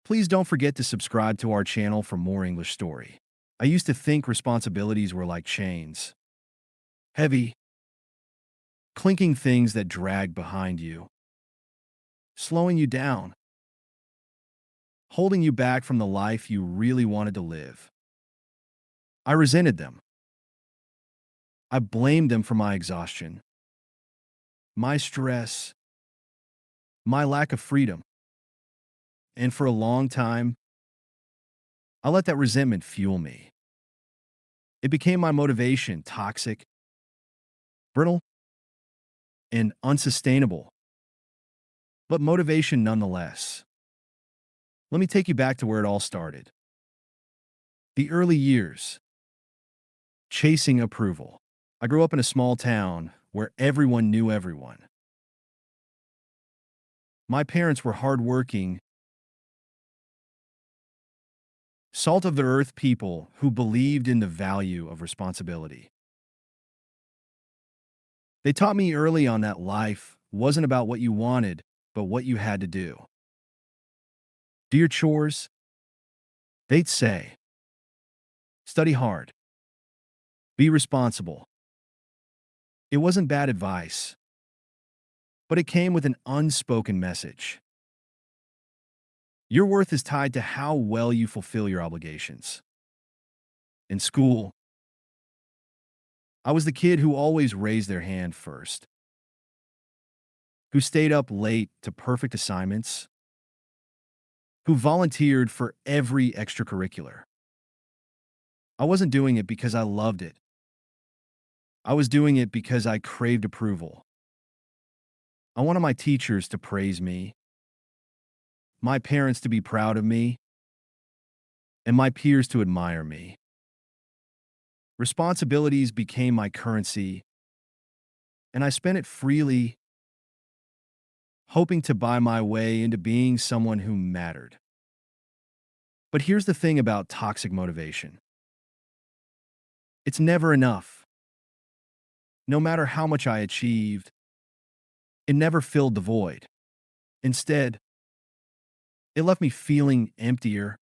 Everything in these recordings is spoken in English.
Please don't forget to subscribe to our channel for more English story. I used to think responsibilities were like chains. Heavy, clinking things that drag behind you, slowing you down, holding you back from the life you really wanted to live. I resented them. I blamed them for my exhaustion, my stress, my lack of freedom. And for a long time, I let that resentment fuel me. It became my motivation, toxic, brittle, and unsustainable, but motivation nonetheless. Let me take you back to where it all started. The early years, chasing approval. I grew up in a small town where everyone knew everyone. My parents were hardworking, salt of the earth people who believed in the value of responsibility. They taught me early on that life wasn't about what you wanted, but what you had to do. Do your chores, they'd say. Study hard. Be responsible. It wasn't bad advice, but it came with an unspoken message. Your worth is tied to how well you fulfill your obligations. In school, I was the kid who always raised their hand first, who stayed up late to perfect assignments, who volunteered for every extracurricular. I wasn't doing it because I loved it. I was doing it because I craved approval. I wanted my teachers to praise me, my parents to be proud of me, and my peers to admire me. Responsibilities became my currency, and I spent it freely, hoping to buy my way into being someone who mattered. But here's the thing about toxic motivation. It's never enough. No matter how much I achieved, it never filled the void. Instead, it left me feeling emptier,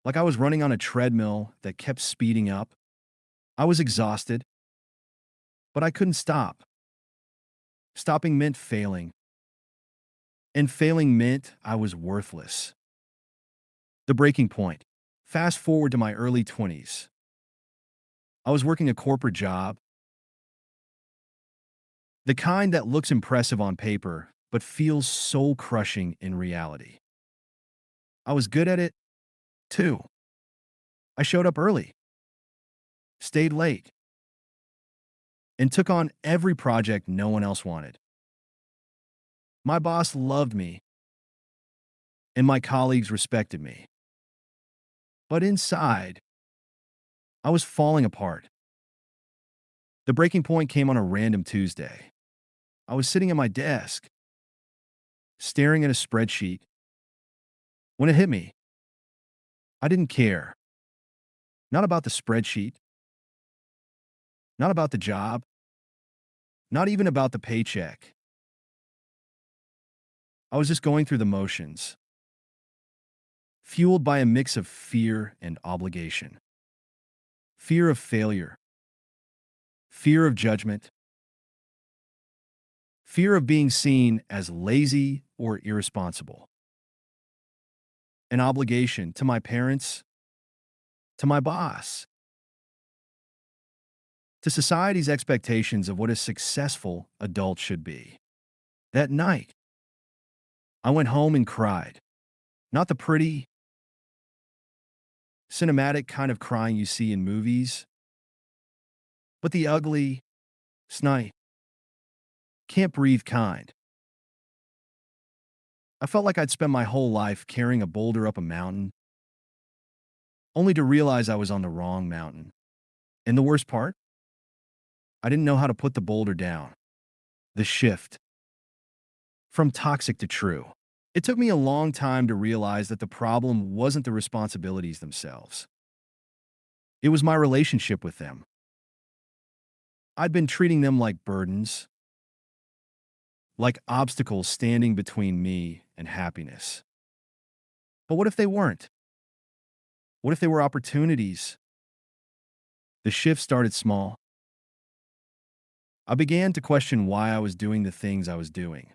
like I was running on a treadmill that kept speeding up. I was exhausted, but I couldn't stop. Stopping meant failing, and failing meant I was worthless. The breaking point. Fast forward to my early 20s. I was working a corporate job, the kind that looks impressive on paper, but feels soul-crushing in reality. I was good at it, too. I showed up early, stayed late, and took on every project no one else wanted. My boss loved me, and my colleagues respected me. But inside, I was falling apart. The breaking point came on a random Tuesday. I was sitting at my desk, staring at a spreadsheet, when it hit me. I didn't care. Not about the spreadsheet, not about the job, not even about the paycheck. I was just going through the motions, fueled by a mix of fear and obligation. Fear of failure, fear of judgment, fear of being seen as lazy or irresponsible. An obligation to my parents, to my boss, to society's expectations of what a successful adult should be. That night, I went home and cried. Not the pretty, cinematic kind of crying you see in movies, but the ugly, snide, can't breathe kind. I felt like I'd spent my whole life carrying a boulder up a mountain, only to realize I was on the wrong mountain. And the worst part? I didn't know how to put the boulder down. The shift from toxic to true. It took me a long time to realize that the problem wasn't the responsibilities themselves. It was my relationship with them. I'd been treating them like burdens, like obstacles standing between me and happiness. But what if they weren't? What if they were opportunities? The shift started small. I began to question why I was doing the things I was doing.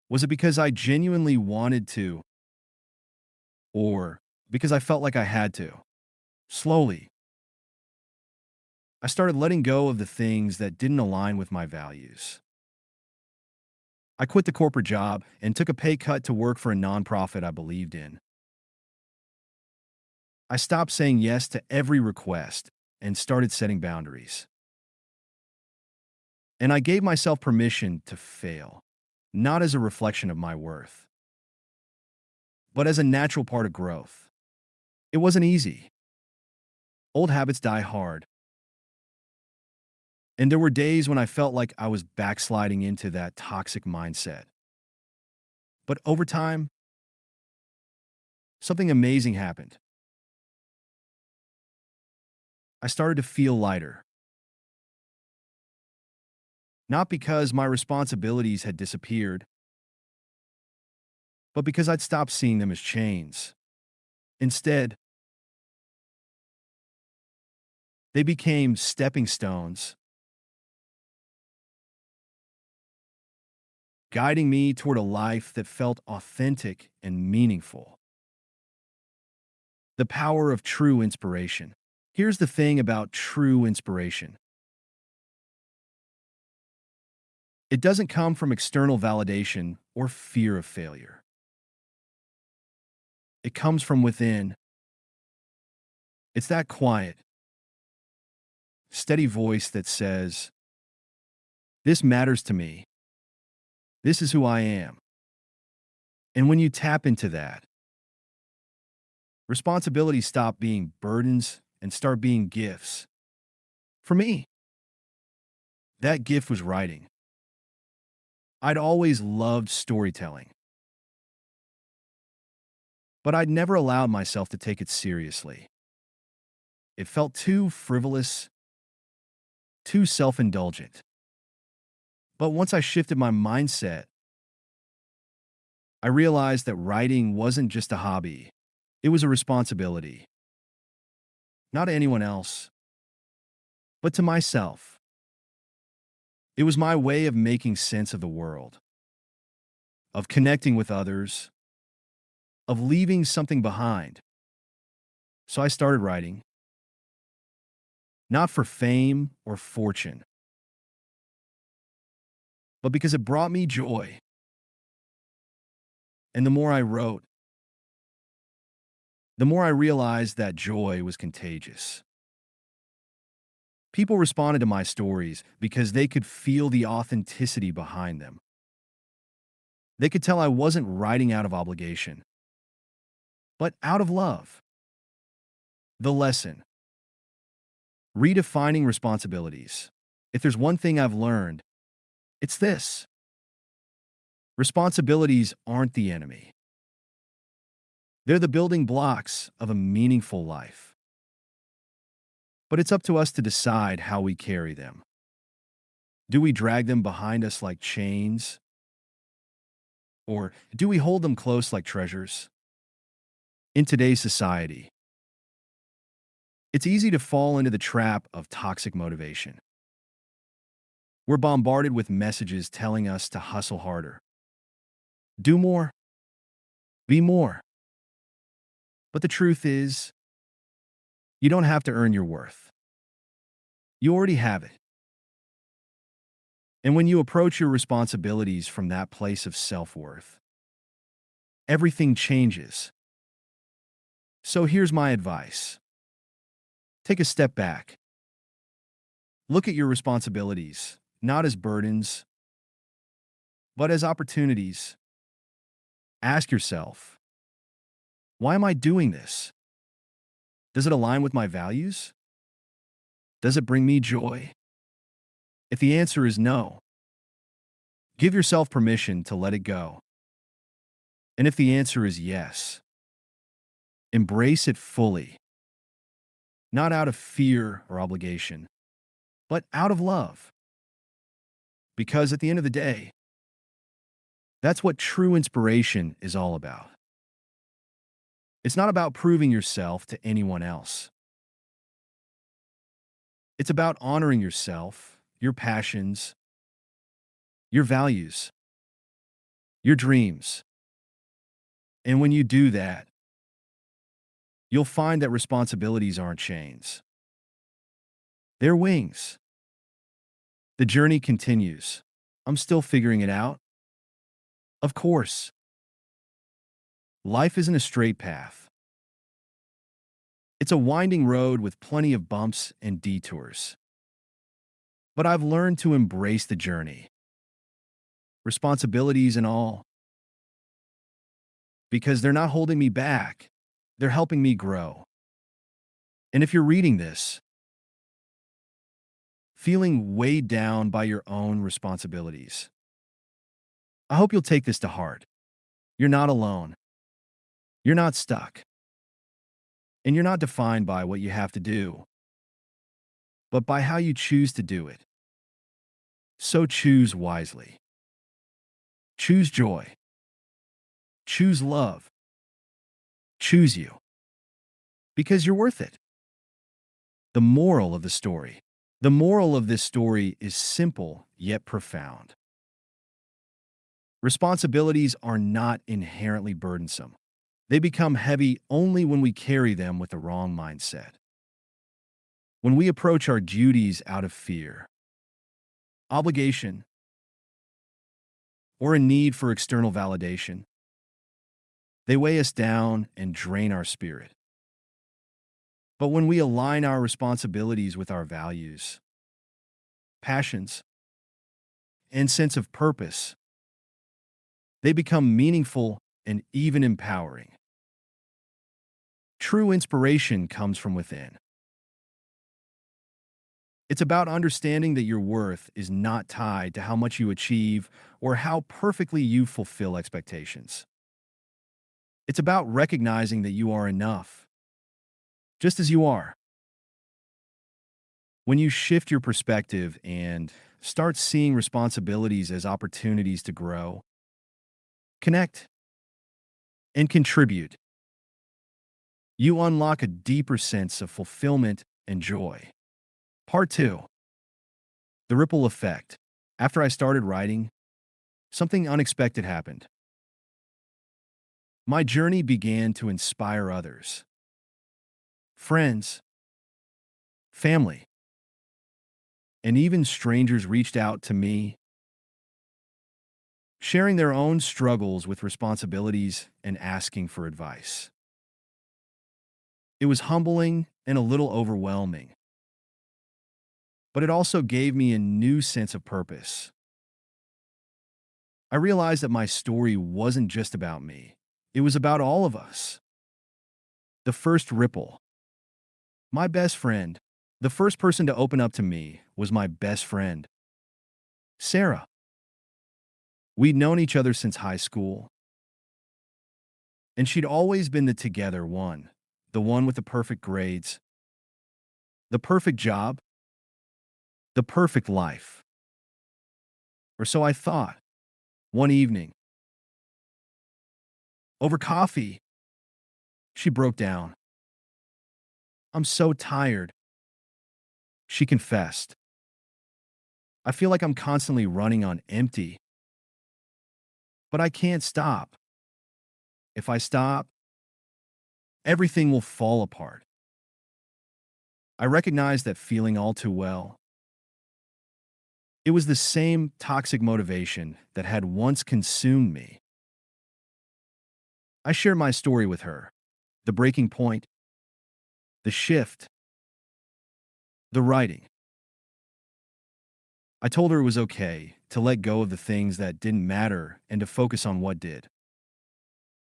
Was it because I genuinely wanted to, or because I felt like I had to? Slowly, I started letting go of the things that didn't align with my values. I quit the corporate job and took a pay cut to work for a nonprofit I believed in. I stopped saying yes to every request and started setting boundaries. And I gave myself permission to fail, not as a reflection of my worth, but as a natural part of growth. It wasn't easy. Old habits die hard. And there were days when I felt like I was backsliding into that toxic mindset. But over time, something amazing happened. I started to feel lighter, not because my responsibilities had disappeared, but because I'd stopped seeing them as chains. Instead, they became stepping stones, guiding me toward a life that felt authentic and meaningful. The power of true inspiration. Here's the thing about true inspiration: it doesn't come from external validation or fear of failure. It comes from within. It's that quiet, steady voice that says, "This matters to me. This is who I am." And when you tap into that, responsibilities stop being burdens and start being gifts. For me, that gift was writing. I'd always loved storytelling, but I'd never allowed myself to take it seriously. It felt too frivolous, too self indulgent. But once I shifted my mindset, I realized that writing wasn't just a hobby, it was a responsibility. Not to anyone else, but to myself. It was my way of making sense of the world, of connecting with others, of leaving something behind. So I started writing, not for fame or fortune, but because it brought me joy. And the more I wrote, the more I realized that joy was contagious. People responded to my stories because they could feel the authenticity behind them. They could tell I wasn't writing out of obligation, but out of love. The lesson: redefining responsibilities. If there's one thing I've learned, it's this: responsibilities aren't the enemy, they're the building blocks of a meaningful life. But it's up to us to decide how we carry them. Do we drag them behind us like chains, or do we hold them close like treasures? In today's society, it's easy to fall into the trap of toxic motivation. We're bombarded with messages telling us to hustle harder, do more, be more. But the truth is, you don't have to earn your worth. You already have it. And when you approach your responsibilities from that place of self-worth, everything changes. So here's my advice. Take a step back. Look at your responsibilities, not as burdens, but as opportunities. Ask yourself, why am I doing this? Does it align with my values? Does it bring me joy? If the answer is no, give yourself permission to let it go. And if the answer is yes, embrace it fully, not out of fear or obligation, but out of love. Because at the end of the day, that's what true inspiration is all about. It's not about proving yourself to anyone else. It's about honoring yourself, your passions, your values, your dreams. And when you do that, you'll find that responsibilities aren't chains. They're wings. The journey continues. I'm still figuring it out. Of course, life isn't a straight path. It's a winding road with plenty of bumps and detours. But I've learned to embrace the journey, responsibilities and all, because they're not holding me back. They're helping me grow. And if you're reading this, feeling weighed down by your own responsibilities, I hope you'll take this to heart. You're not alone. You're not stuck. And you're not defined by what you have to do, but by how you choose to do it. So choose wisely. Choose joy. Choose love. Choose you. Because you're worth it. The moral of the story. The moral of this story is simple yet profound. Responsibilities are not inherently burdensome. They become heavy only when we carry them with the wrong mindset. When we approach our duties out of fear, obligation, or a need for external validation, they weigh us down and drain our spirit. But when we align our responsibilities with our values, passions, and sense of purpose, they become meaningful and even empowering. True inspiration comes from within. It's about understanding that your worth is not tied to how much you achieve or how perfectly you fulfill expectations. It's about recognizing that you are enough, just as you are. When you shift your perspective and start seeing responsibilities as opportunities to grow, connect, and contribute, you unlock a deeper sense of fulfillment and joy. Part 2. The ripple effect. After I started writing, something unexpected happened. My journey began to inspire others. Friends, family, and even strangers reached out to me, sharing their own struggles with responsibilities and asking for advice. It was humbling and a little overwhelming, but it also gave me a new sense of purpose. I realized that my story wasn't just about me. It was about all of us. The first ripple. My best friend. The first person to open up to me was my best friend, Sarah. We'd known each other since high school, and she'd always been the together one, the one with the perfect grades, the perfect job, the perfect life. Or so I thought. One evening, over coffee, she broke down. I'm so tired, she confessed. I feel like I'm constantly running on empty, but I can't stop. If I stop, everything will fall apart. I recognize that feeling all too well. It was the same toxic motivation that had once consumed me. I shared my story with her, the breaking point, the shift, the writing. I told her it was okay to let go of the things that didn't matter and to focus on what did.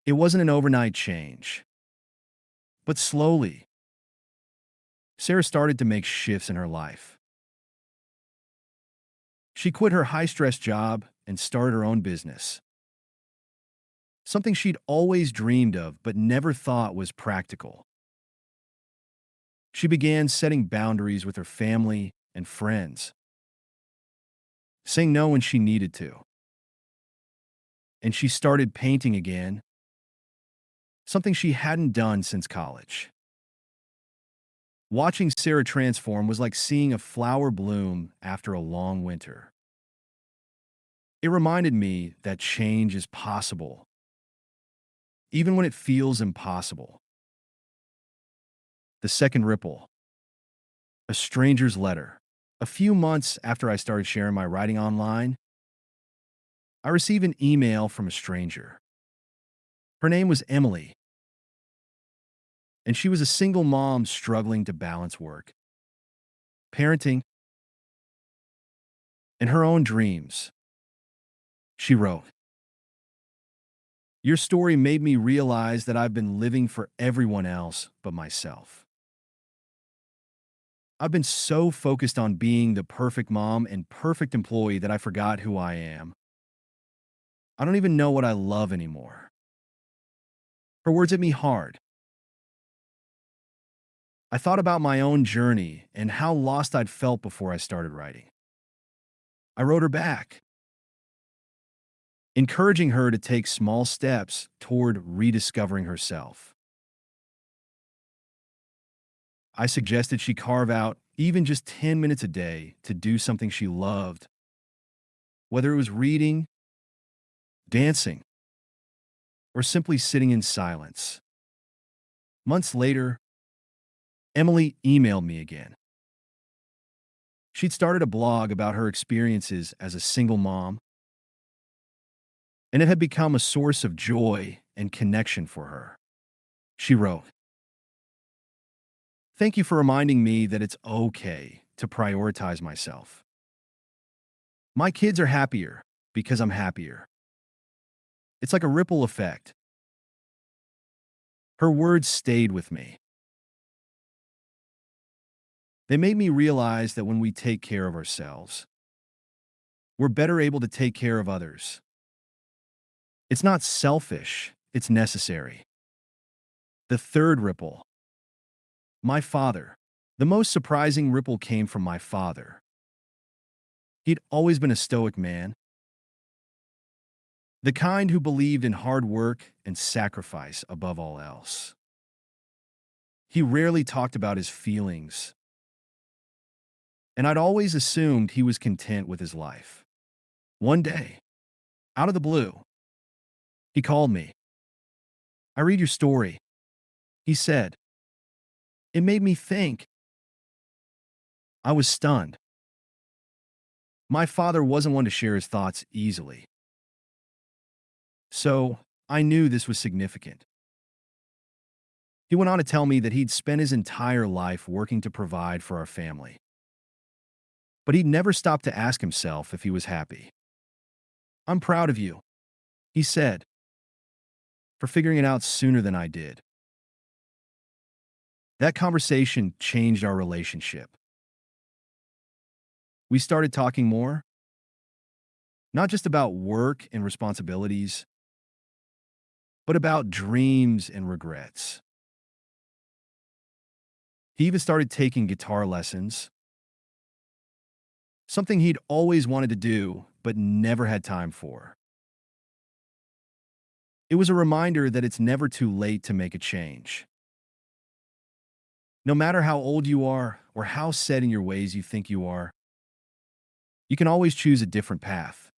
It wasn't an overnight change, but slowly, Sarah started to make shifts in her life. She quit her high-stress job and started her own business, something she'd always dreamed of but never thought was practical. She began setting boundaries with her family and friends, saying no when she needed to. And she started painting again, something she hadn't done since college. Watching Sarah transform was like seeing a flower bloom after a long winter. It reminded me that change is possible, even when it feels impossible. The second ripple, a stranger's letter. A few months after I started sharing my writing online, I received an email from a stranger. Her name was Emily, and she was a single mom struggling to balance work, parenting, and her own dreams. She wrote, "Your story made me realize that I've been living for everyone else but myself. I've been so focused on being the perfect mom and perfect employee that I forgot who I am. I don't even know what I love anymore." Her words hit me hard. I thought about my own journey and how lost I'd felt before I started writing. I wrote her back, encouraging her to take small steps toward rediscovering herself. I suggested she carve out even just 10 minutes a day to do something she loved, whether it was reading, dancing, or simply sitting in silence. Months later, Emily emailed me again. She'd started a blog about her experiences as a single mom, and it had become a source of joy and connection for her. She wrote, "Thank you for reminding me that it's okay to prioritize myself. My kids are happier because I'm happier. It's like a ripple effect." Her words stayed with me. They made me realize that when we take care of ourselves, we're better able to take care of others. It's not selfish, it's necessary. The third ripple, my father. The most surprising ripple came from my father. He'd always been a stoic man, the kind who believed in hard work and sacrifice above all else. He rarely talked about his feelings, and I'd always assumed he was content with his life. One day, out of the blue, he called me. "I read your story," he said. "It made me think." I was stunned. My father wasn't one to share his thoughts easily, so I knew this was significant. He went on to tell me that he'd spent his entire life working to provide for our family, but he'd never stopped to ask himself if he was happy. "I'm proud of you," he said, "for figuring it out sooner than I did." That conversation changed our relationship. We started talking more, not just about work and responsibilities, but about dreams and regrets. He even started taking guitar lessons, something he'd always wanted to do but never had time for. It was a reminder that it's never too late to make a change. No matter how old you are or how set in your ways you think you are, you can always choose a different path.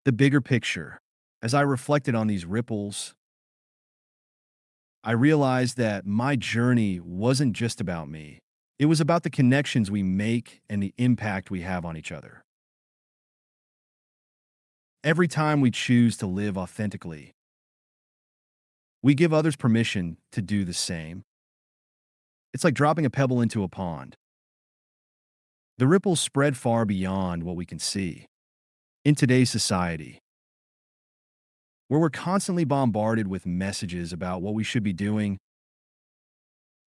The bigger picture. As I reflected on these ripples, I realized that my journey wasn't just about me. It was about the connections we make and the impact we have on each other. Every time we choose to live authentically, we give others permission to do the same. It's like dropping a pebble into a pond. The ripples spread far beyond what we can see. In today's society, where we're constantly bombarded with messages about what we should be doing,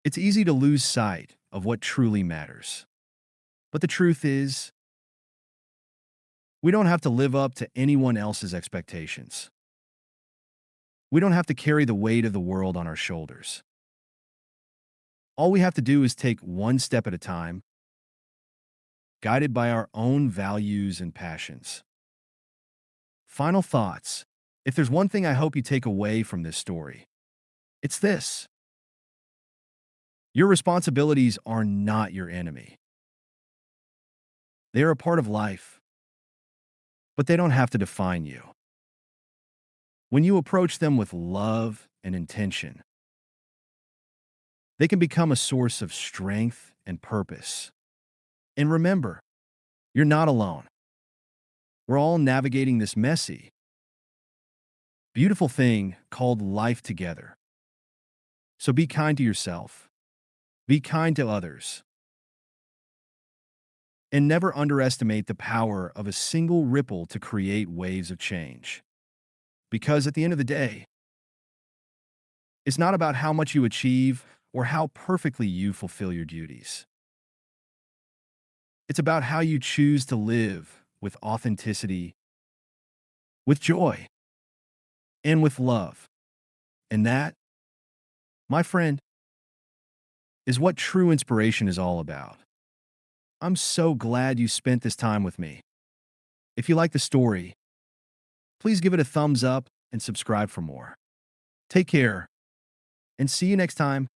it's easy to lose sight of what truly matters. But the truth is, we don't have to live up to anyone else's expectations. We don't have to carry the weight of the world on our shoulders. All we have to do is take one step at a time, guided by our own values and passions. Final thoughts. If there's one thing I hope you take away from this story, it's this: your responsibilities are not your enemy. They are a part of life, but they don't have to define you. When you approach them with love and intention, they can become a source of strength and purpose. And remember, you're not alone. We're all navigating this messy, beautiful thing called life together. So be kind to yourself, be kind to others, and never underestimate the power of a single ripple to create waves of change. Because at the end of the day, it's not about how much you achieve or how perfectly you fulfill your duties. It's about how you choose to live with authenticity, with joy, and with love. And that, my friend, is what true inspiration is all about. I'm so glad you spent this time with me. If you like the story, please give it a thumbs up and subscribe for more. Take care, and see you next time.